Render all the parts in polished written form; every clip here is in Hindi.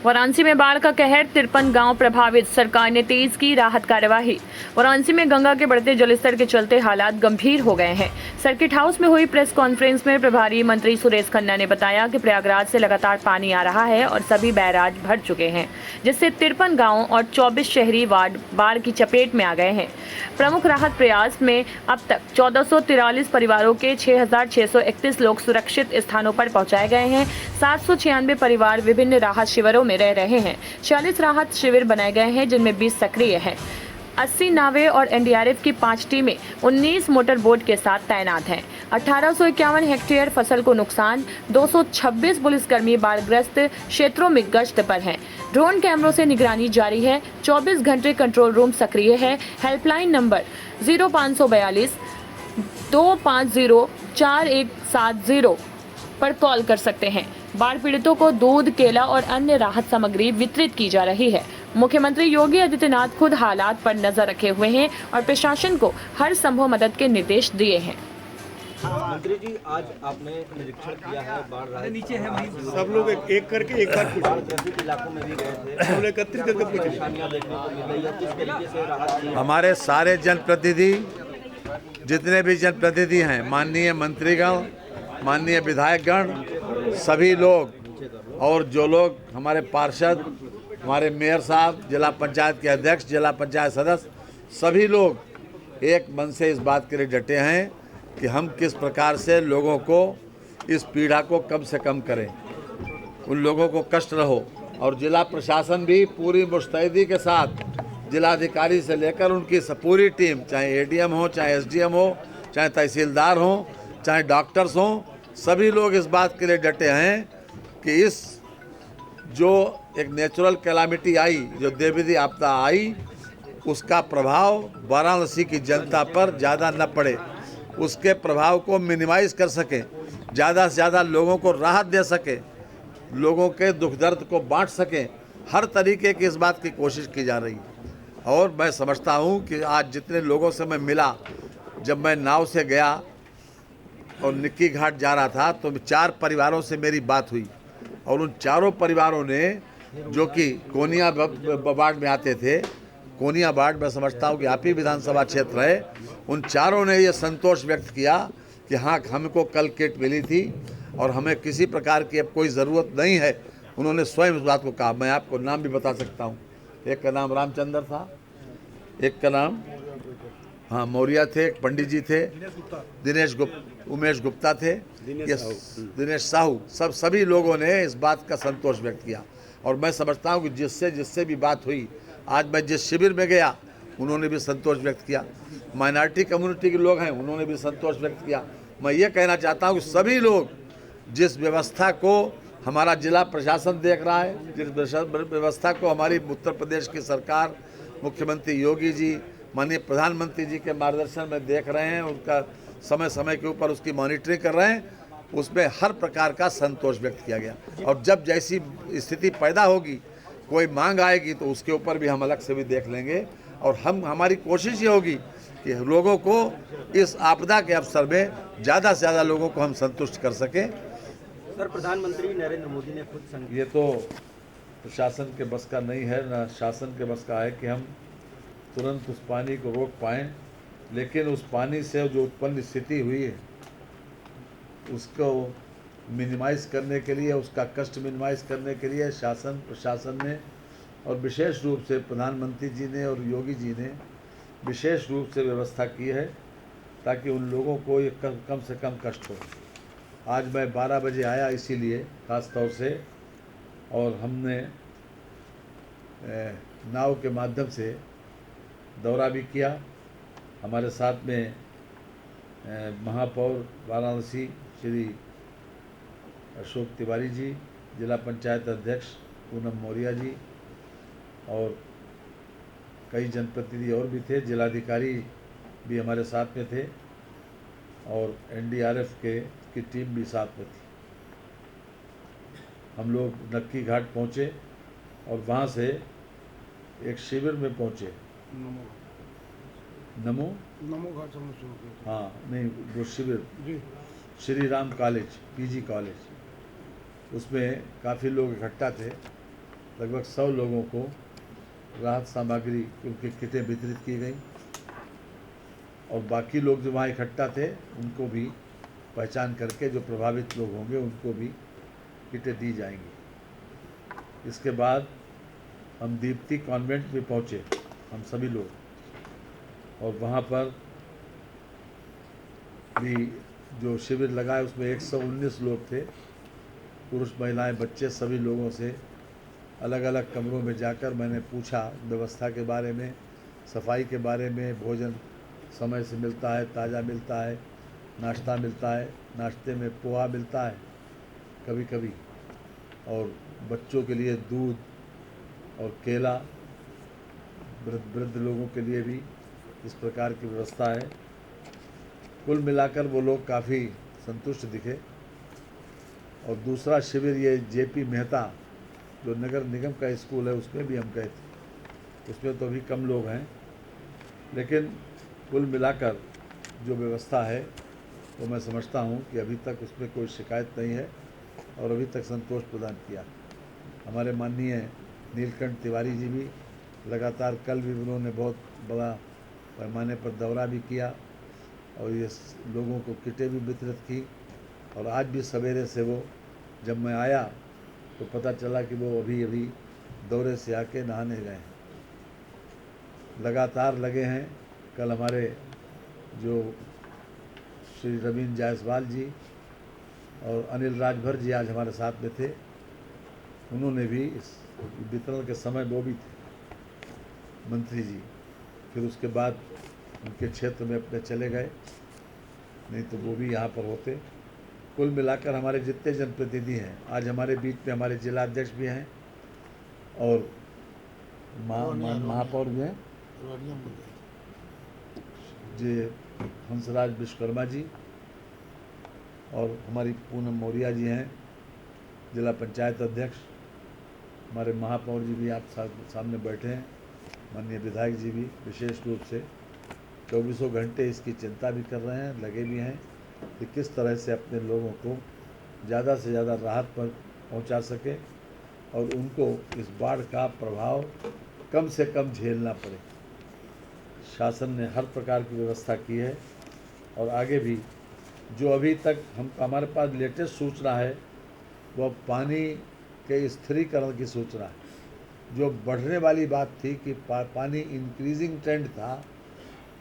वाराणसी में बाढ़ का कहर, 53 गांव प्रभावित, सरकार ने तेज की राहत कार्यवाही। वाराणसी में गंगा के बढ़ते जलस्तर के चलते हालात गंभीर हो गए हैं। सर्किट हाउस में हुई प्रेस कॉन्फ्रेंस में प्रभारी मंत्री सुरेश खन्ना ने बताया कि प्रयागराज से लगातार पानी आ रहा है और सभी बैराज भर चुके हैं, जिससे 53 गाँव और 24 शहरी वार्ड बाढ़ की चपेट में आ गए हैं। प्रमुख राहत प्रयास में अब तक 1443 परिवारों के 6631 लोग सुरक्षित स्थानों पर पहुंचाए गए हैं। 796 परिवार विभिन्न राहत शिविरों में रह रहे हैं। 40 राहत शिविर बनाए गए हैं, जिनमें 20 सक्रिय हैं। 80 नावें और एनडीआरएफ की 5 टीमें 19 मोटर बोट के साथ तैनात हैं। 1851 हेक्टेयर फसल को नुकसान। 226 पुलिसकर्मी बाढ़ग्रस्त क्षेत्रों में गश्त पर हैं। ड्रोन कैमरों से निगरानी जारी है। 24 घंटे कंट्रोल रूम सक्रिय है। हेल्पलाइन नंबर 0542 250 4170 पर कॉल कर सकते हैं। बाढ़ पीड़ितों को दूध, केला और अन्य राहत सामग्री वितरित की जा रही है। मुख्यमंत्री योगी आदित्यनाथ खुद हालात पर नजर रखे हुए हैं और प्रशासन को हर संभव मदद के निर्देश दिए हैं। मंत्री जी, आज आपने निरीक्षण किया है बाढ़ राहत, सब लोग एक करके एक बार बाढ़ ग्रसित इलाकों में भी गए थे, एकत्रित करके पूछे। परेशानियां देखने को मिल रही है, किस तरीके से राहत की है? हमारे सारे जनप्रतिनिधि, जितने भी जनप्रतिनिधि हैं, माननीय मंत्रीगण, माननीय विधायकगण, सभी लोग और जो लोग हमारे पार्षद, हमारे मेयर साहब, जिला पंचायत के अध्यक्ष, जिला पंचायत सदस्य, सभी लोग एक मन से इस बात के लिए डटे हैं कि हम किस प्रकार से लोगों को इस पीड़ा को कम से कम करें, उन लोगों को कष्ट न हो। और जिला प्रशासन भी पूरी मुस्तैदी के साथ, जिलाधिकारी से लेकर उनकी पूरी टीम, चाहे एडीएम हो, चाहे एसडीएम हो, चाहे तहसीलदार हो, चाहे डॉक्टर्स हों, सभी लोग इस बात के लिए डटे हैं कि इस जो एक नेचुरल कैलामिटी आई, जो देवी आपदा आई, उसका प्रभाव वाराणसी की जनता पर ज़्यादा न पड़े, उसके प्रभाव को मिनिमाइज़ कर सकें, ज़्यादा से ज़्यादा लोगों को राहत दे सकें, लोगों के दुख दर्द को बांट सकें, हर तरीके की इस बात की कोशिश की जा रही है। और मैं समझता हूँ कि आज जितने लोगों से मैं मिला, जब मैं नाव से गया और निक्की घाट जा रहा था, तो 4 परिवारों से मेरी बात हुई और उन चारों परिवारों ने, जो कि कोनिया वार्ड में आते थे, कोनिया वार्ड में समझता हूँ कि आप ही विधानसभा क्षेत्र है, उन चारों ने ये संतोष व्यक्त किया कि हाँ, हमको कल किट मिली थी और हमें किसी प्रकार की अब कोई ज़रूरत नहीं है। उन्होंने स्वयं इस बात को कहा। मैं आपको नाम भी बता सकता हूँ। एक का नाम रामचंद्र था, एक का नाम मौर्य थे, एक पंडित जी थे, उमेश गुप्ता थे, दिनेश साहू, सभी लोगों ने इस बात का संतोष व्यक्त किया। और मैं समझता हूँ कि जिससे भी बात हुई, आज मैं जिस शिविर में गया, उन्होंने भी संतोष व्यक्त किया। माइनॉरिटी कम्युनिटी के लोग हैं, उन्होंने भी संतोष व्यक्त किया। मैं ये कहना चाहता हूँ कि सभी लोग, जिस व्यवस्था को हमारा जिला प्रशासन देख रहा है, जिस व्यवस्था को हमारी उत्तर प्रदेश की सरकार, मुख्यमंत्री योगी जी, माननीय प्रधानमंत्री जी के मार्गदर्शन में देख रहे हैं, उनका समय समय के ऊपर उसकी मॉनिटरिंग कर रहे हैं, उसमें हर प्रकार का संतोष व्यक्त किया गया। और जब जैसी स्थिति पैदा होगी, कोई मांग आएगी, तो उसके ऊपर भी हम अलग से भी देख लेंगे। और हमारी कोशिश ये होगी कि लोगों को इस आपदा के अवसर में ज़्यादा से ज़्यादा लोगों को हम संतुष्ट कर सकें। सर, प्रधानमंत्री नरेंद्र मोदी ने खुद ये तो प्रशासन के बस का नहीं है, ना शासन के बस का है कि हम तुरंत उस पानी को रोक पाएँ, लेकिन उस पानी से जो उत्पन्न स्थिति हुई है, उसको मिनिमाइज़ करने के लिए, उसका कष्ट मिनिमाइज़ करने के लिए शासन प्रशासन ने, और विशेष रूप से प्रधानमंत्री जी ने और योगी जी ने विशेष रूप से व्यवस्था की है, ताकि उन लोगों को ये कम से कम कष्ट हो। आज मैं 12 बजे आया इसीलिए ख़ास तौर से, और हमने नाव के माध्यम से दौरा भी किया। हमारे साथ में महापौर वाराणसी श्री अशोक तिवारी जी, जिला पंचायत अध्यक्ष पूनम मौर्य जी, और कई जनप्रतिनिधि और भी थे, जिलाधिकारी भी हमारे साथ में थे, और एनडीआरएफ की टीम भी साथ में थी। हम लोग नक्की घाट पहुँचे और वहाँ से एक शिविर में पहुँचे, नमो घाट, हाँ नहीं, वो शिविर Shri Ram college, PG college, उसमें काफ़ी लोग इकट्ठा थे लगभग 100 लोगों को राहत सामग्री उनकी किटें वितरित की गई और बाकी लोग जो वहाँ इकट्ठा थे उनको भी पहचान करके जो प्रभावित लोग होंगे उनको भी किटें दी जाएंगी। इसके बाद हम दीप्ति कॉन्वेंट में पहुँचे, हम सभी लोग, और वहाँ पर भी जो शिविर लगा है उसमें 119 लोग थे, पुरुष महिलाएं बच्चे सभी लोगों से अलग अलग कमरों में जाकर मैंने पूछा व्यवस्था के बारे में, सफाई के बारे में, भोजन समय से मिलता है, ताज़ा मिलता है, नाश्ता मिलता है, नाश्ते में पोहा मिलता है कभी कभी, और बच्चों के लिए दूध और केला, वृद्ध लोगों के लिए भी इस प्रकार की व्यवस्था है। कुल मिलाकर वो लोग काफ़ी संतुष्ट दिखे। और दूसरा शिविर ये जेपी मेहता जो नगर निगम का स्कूल है उसमें भी हम गए थे, उसमें तो अभी कम लोग हैं, लेकिन कुल मिलाकर जो व्यवस्था है तो मैं समझता हूँ कि अभी तक उसमें कोई शिकायत नहीं है और अभी तक संतोष प्रदान किया। हमारे माननीय नीलकंठ तिवारी जी भी लगातार, कल भी उन्होंने बहुत बड़ा पैमाने पर दौरा भी किया और ये लोगों को किटें भी वितरित की। और आज भी सवेरे से वो, जब मैं आया तो पता चला कि वो अभी दौरे से आके नहाने गए हैं, लगातार लगे हैं। कल हमारे जो श्री रवीन जायसवाल जी और अनिल राजभर जी आज हमारे साथ में थे, उन्होंने भी इस वितरण के समय वो भी थे, मंत्री जी। फिर उसके बाद उनके क्षेत्र में अपने चले गए, नहीं तो वो भी यहाँ पर होते। कुल मिलाकर हमारे जितने जनप्रतिनिधि हैं, आज हमारे बीच में हमारे जिला अध्यक्ष भी हैं और महापौर भी हैं, जी हंसराज विश्वकर्मा जी, और हमारी पूनम मौर्या जी हैं जिला पंचायत अध्यक्ष, हमारे महापौर जी भी आप सामने बैठे हैं, माननीय विधायक जी भी विशेष रूप से 24 घंटे इसकी चिंता भी कर रहे हैं, लगे भी हैं कि किस तरह से अपने लोगों को ज़्यादा से ज़्यादा राहत पर पहुंचा सके और उनको इस बाढ़ का प्रभाव कम से कम झेलना पड़े। शासन ने हर प्रकार की व्यवस्था की है और आगे भी जो अभी तक हमारे पास लेटेस्ट सूचना है वह पानी के स्थिरीकरण की सूचना है। जो बढ़ने वाली बात थी कि पानी इंक्रीजिंग ट्रेंड था,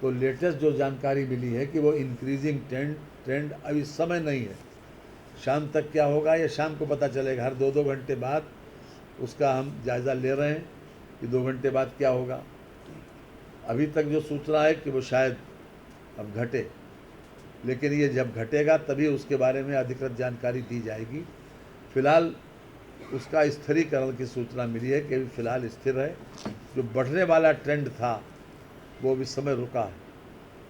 तो लेटेस्ट जो जानकारी मिली है कि वो इंक्रीजिंग ट्रेंड अभी इस समय नहीं है। शाम तक क्या होगा ये शाम को पता चलेगा। हर 2-2 घंटे बाद उसका हम जायज़ा ले रहे हैं कि 2 घंटे बाद क्या होगा। अभी तक जो सूचना है कि वो शायद अब घटे, लेकिन ये जब घटेगा तभी उसके बारे में अधिकृत जानकारी दी जाएगी। फिलहाल उसका स्थिरीकरण की सूचना मिली है कि अभी फ़िलहाल स्थिर है। जो बढ़ने वाला ट्रेंड था वो भी समय रुका है,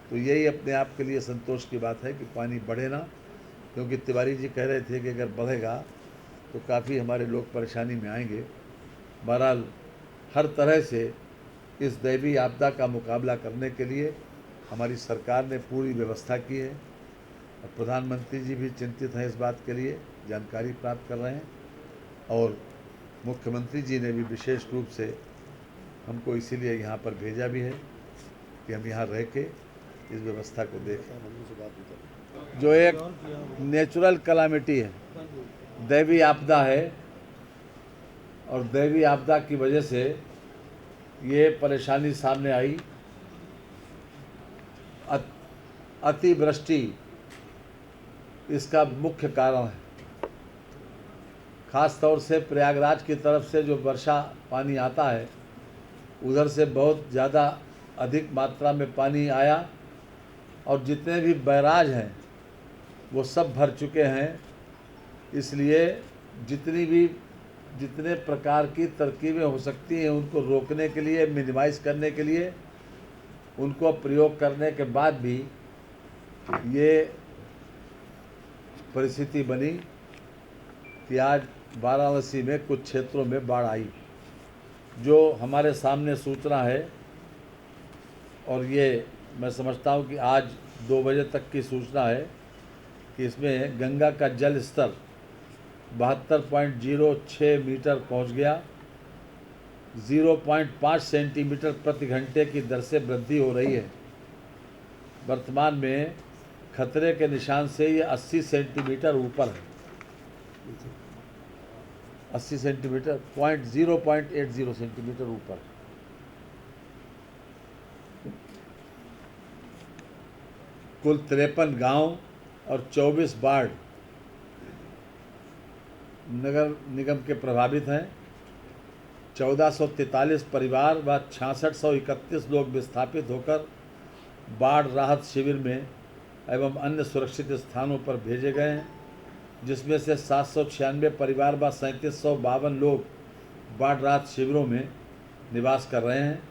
तो यही अपने आप के लिए संतोष की बात है कि पानी बढ़े ना, क्योंकि तिवारी जी कह रहे थे कि अगर बढ़ेगा तो काफ़ी हमारे लोग परेशानी में आएंगे। बहरहाल हर तरह से इस दैवीय आपदा का मुकाबला करने के लिए हमारी सरकार ने पूरी व्यवस्था की है और प्रधानमंत्री जी भी चिंतित हैं इस बात के लिए, जानकारी प्राप्त कर रहे हैं और मुख्यमंत्री जी ने भी विशेष रूप से हमको इसीलिए यहाँ पर भेजा भी है कि हम यहाँ रह के इस व्यवस्था को देखें। जो एक नेचुरल कलामिटी है, दैवीय आपदा है और दैवीय आपदा की वजह से ये परेशानी सामने आई। अतिवृष्टि इसका मुख्य कारण है। ख़ास तौर से प्रयागराज की तरफ से जो वर्षा पानी आता है, उधर से बहुत ज़्यादा अधिक मात्रा में पानी आया और जितने भी बैराज हैं वो सब भर चुके हैं। इसलिए जितने प्रकार की तरकीबें हो सकती हैं उनको रोकने के लिए, मिनिमाइज़ करने के लिए, उनको प्रयोग करने के बाद भी ये परिस्थिति बनी कि आज वाराणसी में कुछ क्षेत्रों में बाढ़ आई। जो हमारे सामने सूचना है और ये मैं समझता हूँ कि आज 2 बजे तक की सूचना है कि इसमें गंगा का जल स्तर 72.06 मीटर पहुँच गया 0.5 सेंटीमीटर प्रति घंटे की दर से वृद्धि हो रही है। वर्तमान में खतरे के निशान से ये 80 सेंटीमीटर ऊपर है। 80 सेंटीमीटर 0.80 सेंटीमीटर ऊपर। कुल 53 गांव और 24 वार्ड नगर निगम के प्रभावित हैं। 1443 परिवार व 6631 लोग विस्थापित होकर बाढ़ राहत शिविर में एवं अन्य सुरक्षित स्थानों पर भेजे गए हैं, जिसमें से 796 परिवार व 3752 लोग बाढ़ राहत शिविरों में निवास कर रहे हैं।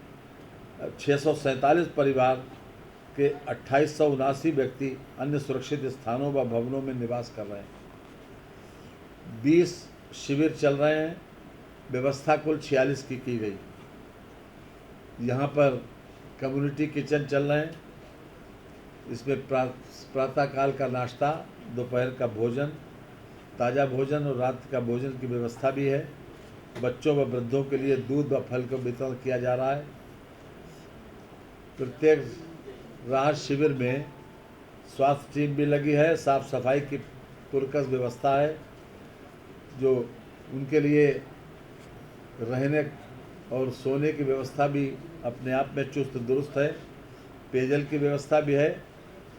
647 परिवार के 2879 व्यक्ति अन्य सुरक्षित स्थानों व भवनों में निवास कर रहे हैं। 20 शिविर चल रहे हैं। व्यवस्था कुल 46 की गई। यहाँ पर कम्युनिटी किचन चल रहे हैं। इसमें प्रातःकाल का नाश्ता, दोपहर का भोजन, ताज़ा भोजन और रात का भोजन की व्यवस्था भी है। बच्चों व वृद्धों के लिए दूध व फल का वितरण किया जा रहा है। प्रत्येक राहत शिविर में स्वास्थ्य टीम भी लगी है। साफ सफाई की पुरकस व्यवस्था है, जो उनके लिए रहने और सोने की व्यवस्था भी अपने आप में चुस्त दुरुस्त है। पेयजल की व्यवस्था भी है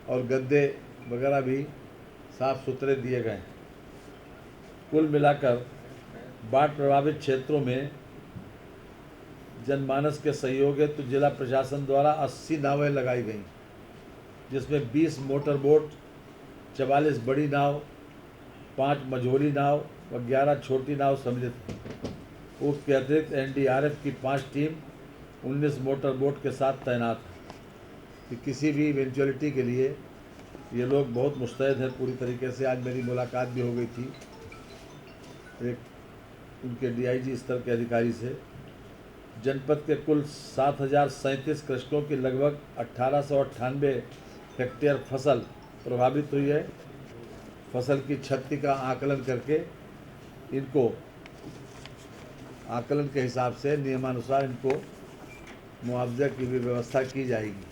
और गद्दे वगैरह भी साफ सुथरे दिए गए हैं। कुल मिलाकर बाढ़ प्रभावित क्षेत्रों में जनमानस के सहयोग हेतु जिला प्रशासन द्वारा 80 नावें लगाई गई, जिसमें 20 मोटर बोट, 44 बड़ी नाव, 5 मझोली नाव व 11 छोटी नाव सम्मिलित हैं। उसके अतिरिक्त एनडीआरएफ की 5 टीम 19 मोटर बोट के साथ तैनात है कि किसी भी इवेंचुअलिटी के लिए ये लोग बहुत मुस्तैद हैं पूरी तरीके से। आज मेरी मुलाकात भी हो गई थी एक उनके डीआईजी स्तर के अधिकारी से। जनपद के कुल 7037 कृषकों की लगभग 1898 हेक्टेयर फसल प्रभावित हुई है। फसल की क्षति का आकलन करके इनको आकलन के हिसाब से नियमानुसार इनको मुआवजा की भी व्यवस्था की जाएगी।